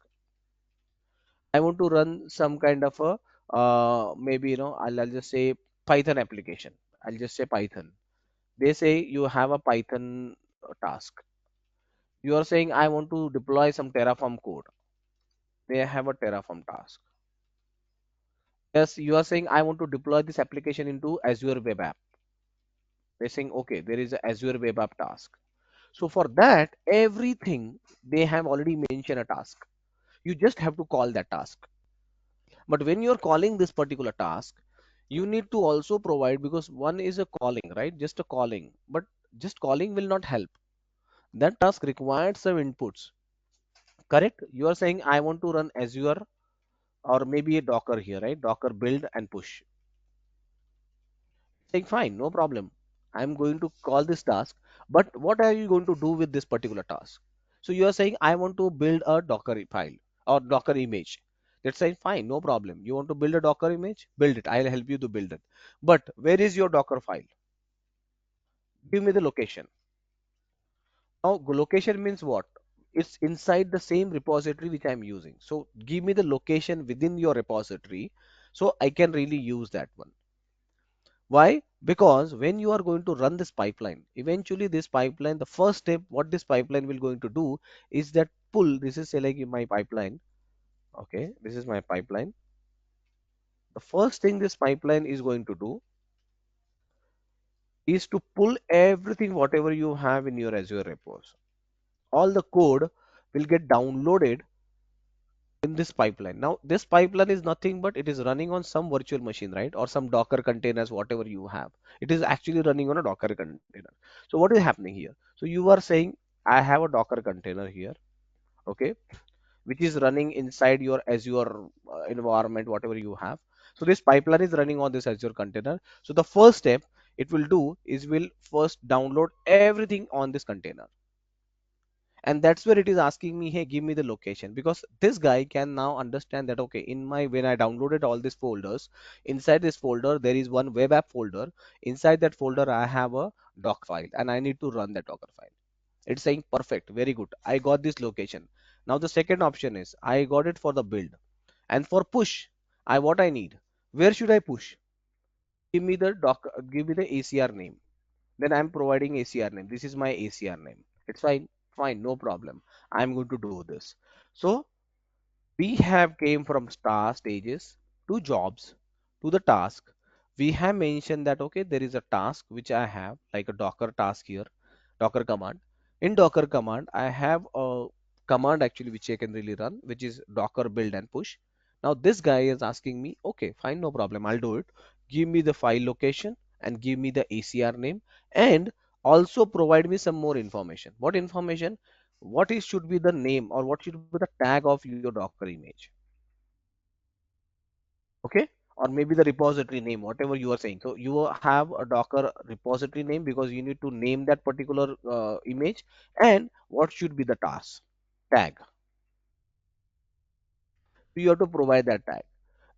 Speaker 2: I want to run some kind of a maybe I'll just say Python application. I'll just say Python. They say you have a Python task. You are saying I want to deploy some Terraform code. They have a Terraform task. Yes, you are saying I want to deploy this application into Azure Web App. They're saying, okay, there is a Azure Web App task. So for that, everything they have already mentioned a task. You just have to call that task. But when you're calling this particular task, you need to also provide, because one is a calling, right? Just a calling. But just calling will not help. That task requires some inputs. Correct? You are saying I want to run Azure or maybe a Docker here, right? Docker build and push. Saying fine, no problem. I'm going to call this task, but what are you going to do with this particular task? So you are saying I want to build a Docker file or Docker image. Let's say fine, no problem. You want to build a Docker image? Build it. I'll help you to build it. But where is your Docker file? Give me the location. Now location means what? It's inside the same repository which I'm using. So give me the location within your repository so I can really use that one. Why? Because when you are going to run this pipeline, eventually this pipeline, the first step, what this pipeline will going to do is that pull, this is say like my pipeline. Okay, this is my pipeline. The first thing this pipeline is going to do is to pull everything, whatever you have in your Azure repos. All the code will get downloaded in this pipeline. Now, this pipeline is nothing but it is running on some virtual machine, right? Or some Docker containers, whatever you have. It is actually running on a Docker container. So what is happening here? So you are saying, I have a Docker container here, okay, which is running inside your Azure environment, whatever you have. So this pipeline is running on this Azure container. So the first step it will do is will first download everything on this container, and that's where it is asking me, hey, give me the location, because this guy can now understand that okay, in my when I downloaded all these folders, inside this folder there is one web app folder. Inside that folder I have a doc file and I need to run that docker file. It's saying perfect, very good, I got this location. Now the second option is I got it for the build, and for push, I what I need, where should I push? Give me the doc, give me the ACR name. Then I'm providing ACR name. This is my ACR name. It's fine, fine, no problem. I'm going to do this. So we have came from star stages to jobs to the task. We have mentioned that okay, there is a task which I have like a Docker task here, Docker command. In Docker command, I have a command actually which I can really run, which is Docker build and push. Now this guy is asking me, okay, fine, no problem, I'll do it. Give me the file location and give me the ACR name, and also provide me some more information. What information? What is should be the name or what should be the tag of your Docker image? Okay, or maybe the repository name, whatever you are saying. So you have a Docker repository name because you need to name that particular image, and what should be the task tag. So you have to provide that tag.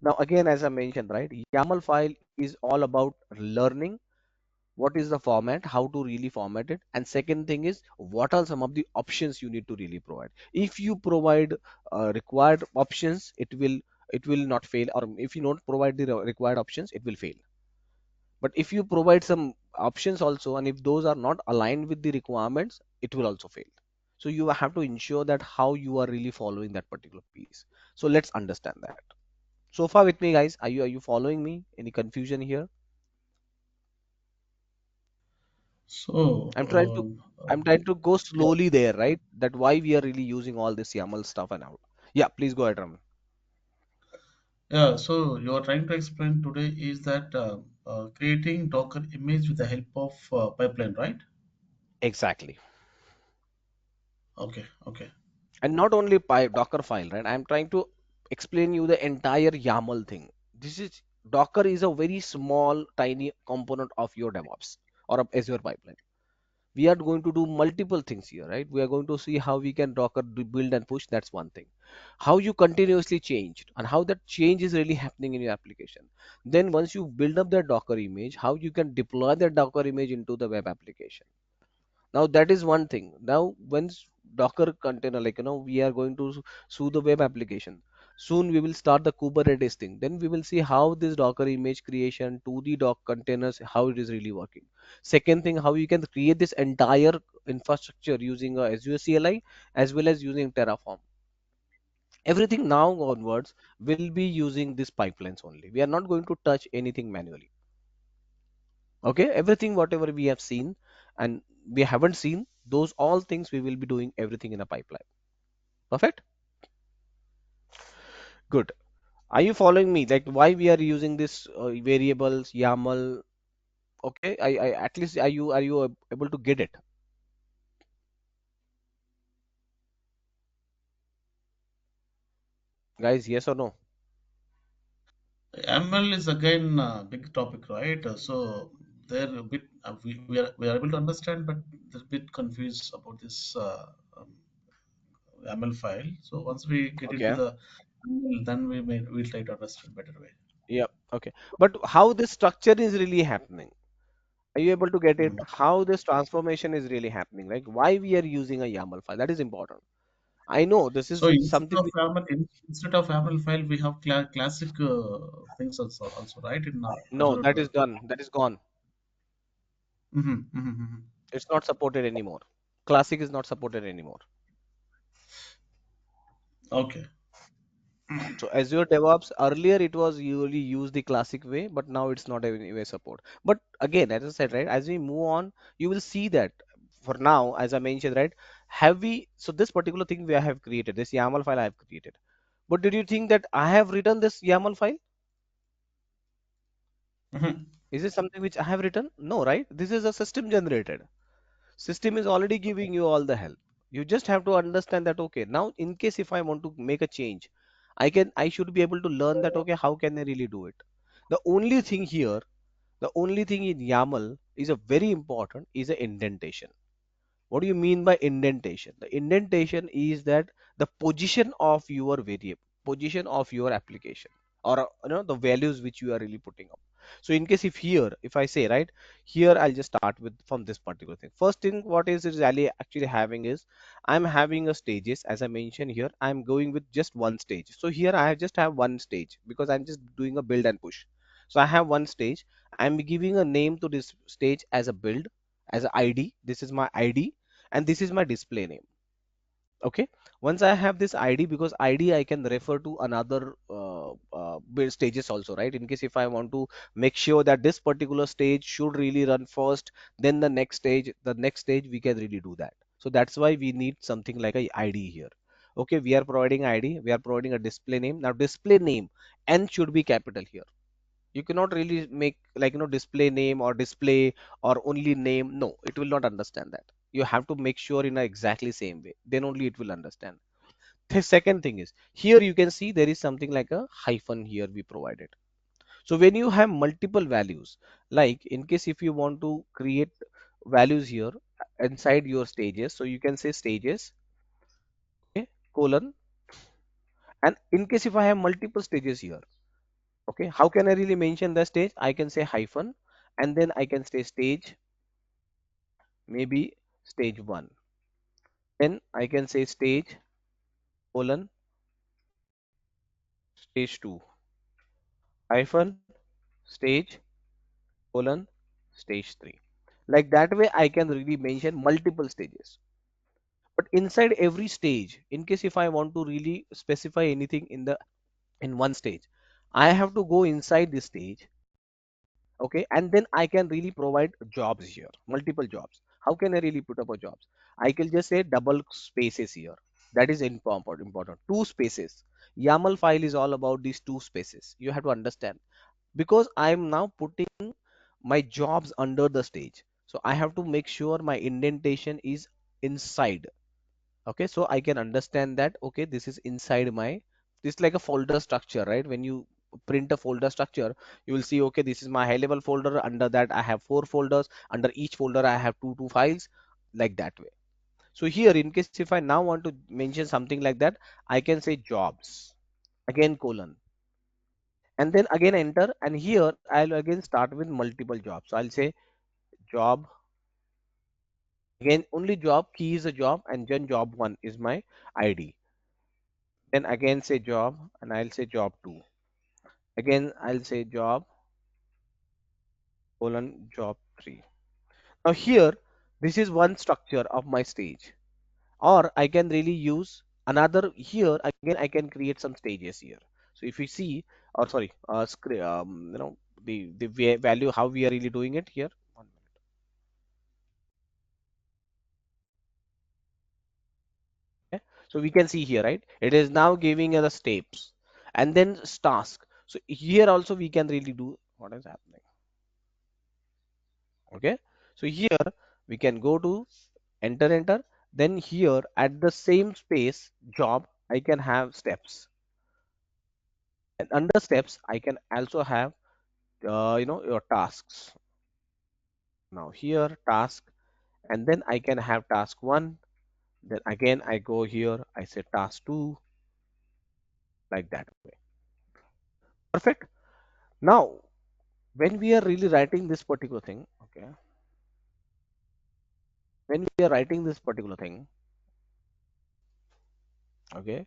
Speaker 2: Now again, as I mentioned, right, YAML file is all about learning what is the format, how to really format it, and second thing is what are some of the options you need to really provide. If you provide required options, it will not fail, or if you don't provide the required options, it will fail. But if you provide some options also, and if those are not aligned with the requirements, it will also fail. So you have to ensure that how you are really following that particular piece. So let's understand that. So far with me, guys, are you following me? Any confusion here?
Speaker 3: So,
Speaker 2: I'm trying to I'm trying to go
Speaker 3: yeah,
Speaker 2: slowly there, right? That why we are really using all this YAML stuff and all. Yeah, please go ahead, Raman.
Speaker 3: yeah. So you are trying to explain today is that creating Docker image with the help of pipeline, right?
Speaker 2: Exactly.
Speaker 3: Okay, okay.
Speaker 2: And not only Docker file, right? I'm trying to explain you the entire YAML thing. This is Docker is a very small, tiny component of your DevOps or of Azure pipeline. We are going to do multiple things here, right? We are going to see how we can Docker build and push. That's one thing. How you continuously change and how that change is really happening in your application. Then once you build up that Docker image, how you can deploy that Docker image into the web application. Now that is one thing. Now once Docker container, like we are going to sue the web application. Soon we will start the Kubernetes thing. Then we will see how this Docker image creation to the doc containers, how it is really working. Second thing, how you can create this entire infrastructure using Azure CLI as well as using Terraform. Everything now onwards will be using these pipelines only. We are not going to touch anything manually. Okay, everything whatever we have seen and we haven't seen, those all things we will be doing everything in a pipeline. Perfect. Good. Are you following me, like why we are using this variables YAML? Okay, I at least are you able to get it, guys? Yes or no?
Speaker 3: ML is again a big topic, right? So they're a bit we are able to understand, but they're a bit confused about this YAML file. So once we get into
Speaker 2: Okay.
Speaker 3: the ML, then we'll try to understand better way.
Speaker 2: Yeah. Okay, but how this structure is really happening, are you able to get it?
Speaker 3: Mm.
Speaker 2: How this transformation is really happening, like why we are using a YAML file, that is important. I know this
Speaker 3: So
Speaker 2: is something which
Speaker 3: instead of YAML file, we have classic things also, right? In
Speaker 2: no,
Speaker 3: Azure.
Speaker 2: that is done. That is gone.
Speaker 3: Mhm, mhm, mhm.
Speaker 2: It's not supported anymore. Classic is not supported anymore.
Speaker 3: Okay.
Speaker 2: So Azure DevOps earlier it was usually used the classic way, but now it's not any way support. But again, as I said, right, as we move on, you will see that for now, as I mentioned, right, have we so this particular thing we have created, this YAML file I have created. But did you think that I have written this YAML file?
Speaker 3: Mhm,
Speaker 2: Is it something which I have written? No, right? This is a system generated. System is already giving you all the help. You just have to understand that okay, now in case if I want to make a change, I should be able to learn that okay, how can I really do it? The only thing here, the only thing in YAML is a very important is a indentation. What do you mean by indentation? The indentation is that the position of your variable, position of your application, or the values which you are really putting up. So in case if here, if I say right here, I'll just start with from this particular thing. First thing, what is it really actually having is I'm having a stages as I mentioned here. I'm going with just one stage. So here I just have one stage because I'm just doing a build and push. So I have one stage. I'm giving a name to this stage as a build, as a ID. This is my ID and this is my display name. Okay, once I have this ID, because ID I can refer to another build stages also, right? In case if I want to make sure that this particular stage should really run first, then the next stage we can really do that. So that's why we need something like a ID here. Okay, we are providing ID, we are providing a display name. Now display name N should be capital here. You cannot really make like display name or display or only name. No, it will not understand that. You have to make sure in a exactly same way, then only it will understand. The second thing is here you can see there is something like a hyphen here we provided. So when you have multiple values, like in case if you want to create values here inside your stages, so you can say stages, okay, colon, and in case if I have multiple stages here, okay, how can I really mention the stage? I can say hyphen and then I can say stage, maybe stage 1. Then I can say stage colon stage 2 hyphen stage colon stage 3. Like that way I can really mention multiple stages. But inside every stage, in case if I want to really specify anything in one stage, I have to go inside this stage. Okay, and then I can really provide jobs here, multiple jobs. How can I really put up a jobs? I can just say double spaces here. That is important. Two spaces. YAML file is all about these two spaces. You have to understand because I'm now putting my jobs under the stage. So I have to make sure my indentation is inside. Okay, so I can understand that okay, this is inside my, this is like a folder structure, right? When you print a folder structure, you will see okay, this is my high level folder. Under that I have four folders. Under each folder I have two files, like that way. So here in case if I now want to mention something like that, I can say jobs again colon and then again enter, and here I'll again start with multiple jobs. So I'll say job, again only job, key is a job, and then job 1 is my ID. Then again say job and I'll say job 2. Again I'll say job colon job 3. Now here this is one structure of my stage, or I can really use another. Here again I can create some stages here. So if you see, or sorry, the value how we are really doing it here. One minute. Okay. So we can see here, right? It is now giving us the steps and then task. So here also we can really do what is happening. Okay, so here we can go to enter, then here at the same space job I can have steps, and under steps I can also have your tasks. Now here task, and then I can have task 1, then again I go here, I say task 2, like that way. Perfect. Now when we are really writing this particular thing, okay, when we are writing this particular thing, Okay,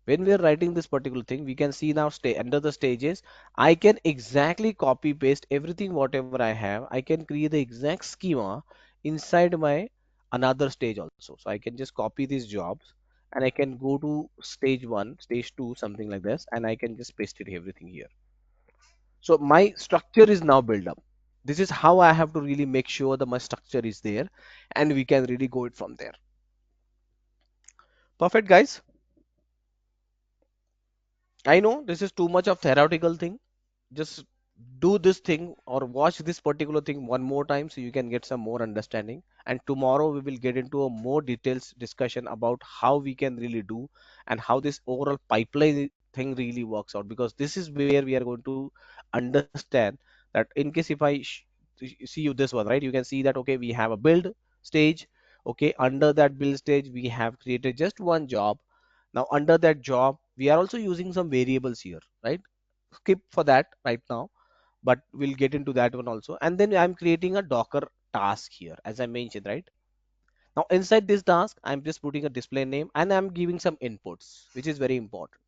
Speaker 2: when we are writing this particular thing, we can see now stay under the stages. I can exactly copy paste everything whatever I have. I can create the exact schema inside my another stage also. So I can just copy these jobs and I can go to stage one, stage two, something like this, and I can just paste it everything here. So my structure is now built up. This is how I have to really make sure that my structure is there and we can really go it from there. Perfect, guys. I know this is too much of theoretical thing. Just do this thing or watch this particular thing one more time so you can get some more understanding. And tomorrow we will get into a more details discussion about how we can really do and how this overall pipeline thing really works out, because this is where we are going to understand that in case if see you this one, right, you can see that okay, we have a build stage. Okay, under that build stage we have created just one job. Now under that job we are also using some variables here, right? Skip for that right now, but we'll get into that one also. And then I'm creating a Docker task here, as I mentioned, right? Now inside this task, I'm just putting a display name and I'm giving some inputs, which is very important.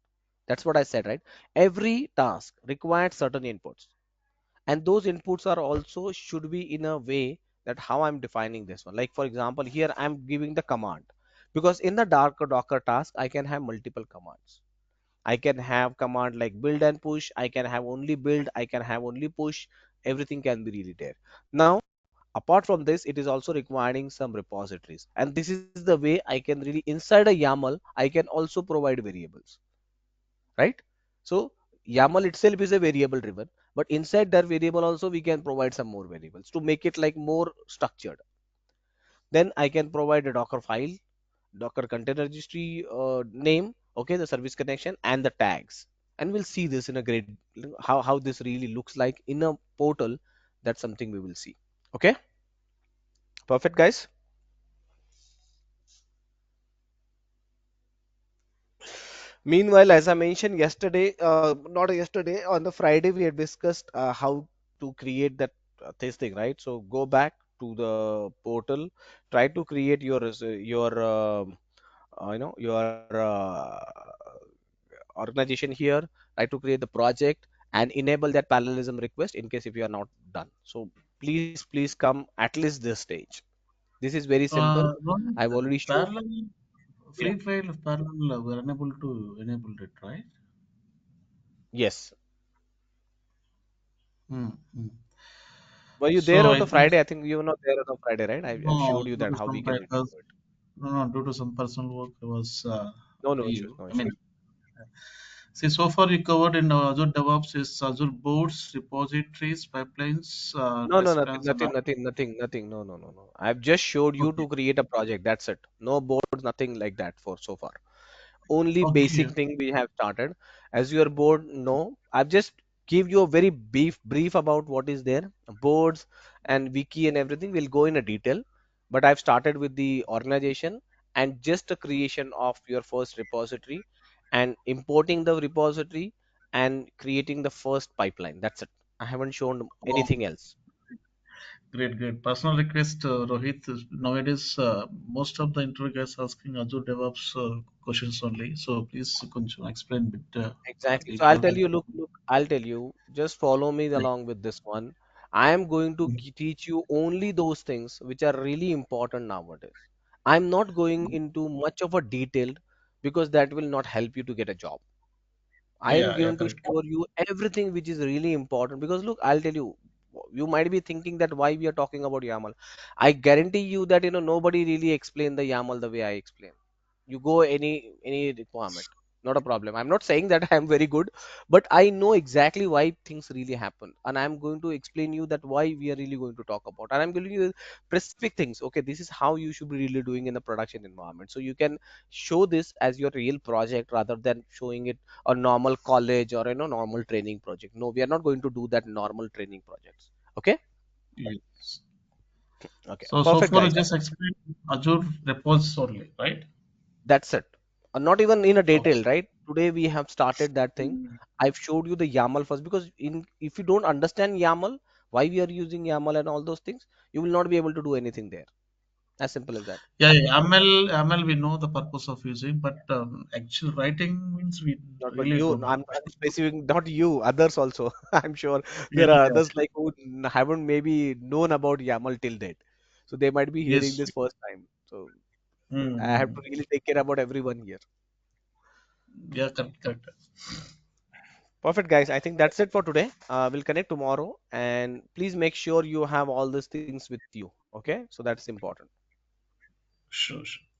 Speaker 2: That's what I said, right? Every task requires certain inputs, and those inputs are also should be in a way that how I'm defining this one. Like for example, here I'm giving the command, because in the Docker task, I can have multiple commands. I can have command like build and push. I can have only build. I can have only push. Everything can be really there. Now, apart from this, it is also requiring some repositories. And this is the way I can really, inside a YAML, I can also provide variables, right? So YAML itself is a variable driven, but inside that variable also we can provide some more variables to make it like more structured. Then I can provide a Docker file, Docker container registry name, okay, the service connection and the tags. And we'll see this in a great how this really looks like in a portal. That's something we will see. Okay, perfect, guys. Meanwhile, as I mentioned yesterday, not yesterday, on the Friday, we had discussed how to create that this thing, right? So go back to the portal, try to create your your organization here, try to create the project and enable that parallelism request in case if you are not done. So please come at least this stage. This is very simple.
Speaker 3: Ronit,
Speaker 2: I've already showed.
Speaker 3: parallel,
Speaker 2: Yeah.
Speaker 3: free file parallel, we're unable to enable it, right?
Speaker 2: Yes.
Speaker 3: Hmm. Hmm.
Speaker 2: Were you there
Speaker 3: So
Speaker 2: on
Speaker 3: I
Speaker 2: the
Speaker 3: think
Speaker 2: Friday? I think you were not there on the Friday, right? I've
Speaker 3: no,
Speaker 2: showed you
Speaker 3: due
Speaker 2: that
Speaker 3: to
Speaker 2: how we
Speaker 3: some
Speaker 2: can really do it.
Speaker 3: no, due to some personal work, I was
Speaker 2: No, no issues,
Speaker 3: leave.
Speaker 2: no
Speaker 3: I mean,
Speaker 2: issues.
Speaker 3: see, so far we covered in Azure DevOps is Azure boards, repositories, pipelines,
Speaker 2: No, no,
Speaker 3: test
Speaker 2: nothing,
Speaker 3: plans, and
Speaker 2: nothing,
Speaker 3: all.
Speaker 2: nothing, nothing, nothing. No, no, no, no. I've just showed you
Speaker 3: Okay,
Speaker 2: to create a project. That's it. No boards, nothing like that for so far. Only
Speaker 3: okay,
Speaker 2: basic thing we have started. As your board, no, I've just give you a very brief about what is there, boards and wiki and everything. We'll go in a detail, but I've started with the organization and just a creation of your first repository and importing the repository and creating the first pipeline. That's it. I haven't shown
Speaker 3: oh,
Speaker 2: anything else.
Speaker 3: great, great. Personal request, Rohit. Nowadays, most of the interview guys asking Azure DevOps questions only. So please, concha explain bit
Speaker 2: Exactly. So I'll
Speaker 3: detail.
Speaker 2: tell you, look, I'll tell you, just follow me along with this one. I am going to teach you only those things which are really important nowadays. I'm not going into much of a detail because that will not help you to get a job. I am
Speaker 3: Yeah, yeah,
Speaker 2: going to
Speaker 3: correct.
Speaker 2: show you everything which is really important, because look, I'll tell you, you might be thinking that why we are talking about YAML. I guarantee you that nobody really explained the YAML the way I explain. You go any requirement, not a problem. I'm not saying that I'm very good, but I know exactly why things really happen, and I'm going to explain you that why we are really going to talk about, and I'm giving you specific things. Okay, this is how you should be really doing in the production environment, so you can show this as your real project rather than showing it a normal college or normal training project. No, we are not going to do that normal training projects. Okay.
Speaker 3: Yes.
Speaker 2: Okay,
Speaker 3: So
Speaker 2: perfect,
Speaker 3: far you
Speaker 2: guys.
Speaker 3: just explained Azure repos only, right?
Speaker 2: That's it. Not even in a
Speaker 3: Okay.
Speaker 2: detail, right? Today we have started that thing. I've showed you the YAML first, because in if you don't understand YAML, why we are using YAML and all those things, you will not be able to do anything there. As simple as that.
Speaker 3: Yeah, yeah, ML we know the purpose of using, but actual writing means we
Speaker 2: Not but
Speaker 3: really
Speaker 2: you.
Speaker 3: don't know.
Speaker 2: I'm specific. Not you. Others also. I'm sure
Speaker 3: Yeah,
Speaker 2: there are
Speaker 3: yeah.
Speaker 2: others like who haven't maybe known about YAML till date. So they might be hearing
Speaker 3: Yes.
Speaker 2: this first time. So I have
Speaker 3: Mm.
Speaker 2: to really take care about everyone here.
Speaker 3: Yeah, correct, correct.
Speaker 2: Perfect, guys. I think that's it for today. We'll connect tomorrow, and please make sure you have all these things with you. Okay, so that's important.
Speaker 3: Sure, sure.